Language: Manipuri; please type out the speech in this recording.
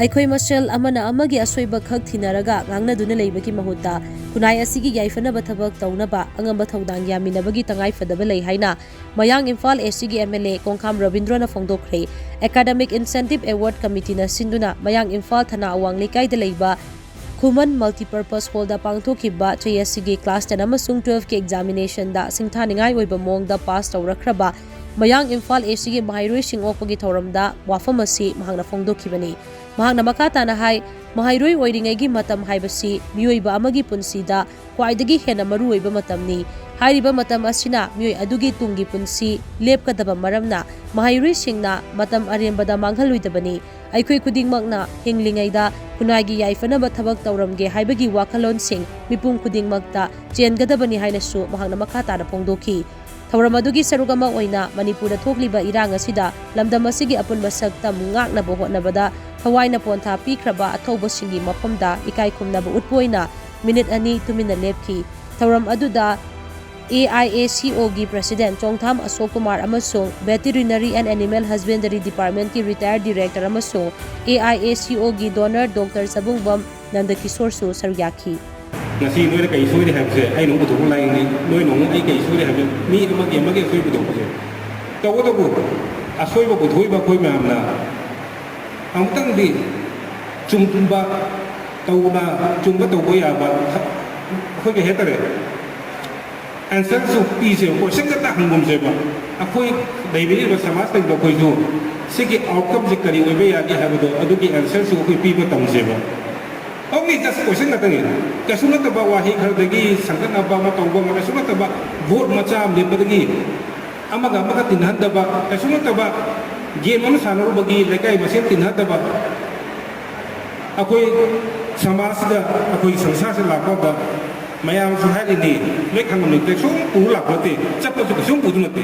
Eikhoi masel amana amagi asoiba khak thinaraga ngangna duna leibaki mahutta Khunnai Asigi Yaifhanaba Thabak Taunaba Angamba Thoudang Yaminabagi Tangai Phadaba Lei haina Mayang Imphal Asigi MLA Kongkham Robindro na phongdokre Academic Incentive Award Committee na sinduna Mayang Imphal Thana Awang Lekai da leiba Khuman Multipurpose Hall da pangthokiba Asigi Class 10 amasung 12 ki examination da singthaningai oiba mong da pass tawrakraba Mayang Imphal Asigi Mahairoi Singokpagi Thauramda wafam asi mahangna phongdokhibani Mahangna makatana hai mahairoi oiringaigi matam haibasi mioiba amagi punsida khwaidagi hena maruoiba matamni hairiba matam asina mioi adugi tungi punsi lepkadaba maramna mahairoi singna matam arembada manghaluidabani aikhoi khudingmakna hinglingaida Khunnai Yaifhanaba Thabak Tauramge haibagi wakhalon sing mipum khudingmakta chengadabani hainasu mahangna makatana phongdokhi Thauram adugi sarugama oina Manipuri thokliba irang asida lamdam asigi apunba saktam ngaknaba hotnabada Hawaii na pontha pikraba athauba singi mafamda ikai khumnaba utpoina minute ani tumina lepki Thauram aduda AIACO gi President Chongtham Ashok Kumar amasung Veterinary and Animal Husbandry Department ki retired director amasung AIACO gi donor Dr. Sabungbam Nandakishore su saryakhi Nasi noi kai soi de habse ai no butu lai ni noi no ai kai soi de habse mi ma ge soi butu ko to wo to ko asoi ba butu ba koi ma na ang tang di chumba tawna chumba to ko ya ba ko ge hetare answer su pi se ko singa ta hangum se ba akoi dai bi ba samas ta do ko ju sigi outcome je kari we ya ge ha ba do adu ki answer su ko pi ba tam se ba Only just question natin eh. Kasunod na ba wahi kardagi sangkan na ba matawag mga kasunod na ba vote macam din badagi ang mga tinhanda ba kasunod na ba game ano sana ro bagi lekay masin tinhanda ba ako'y samasda ako'y sangsasa lakot da mayang suhali ni lek hangam ni tek sung pulak lote chapto to sung pudu nate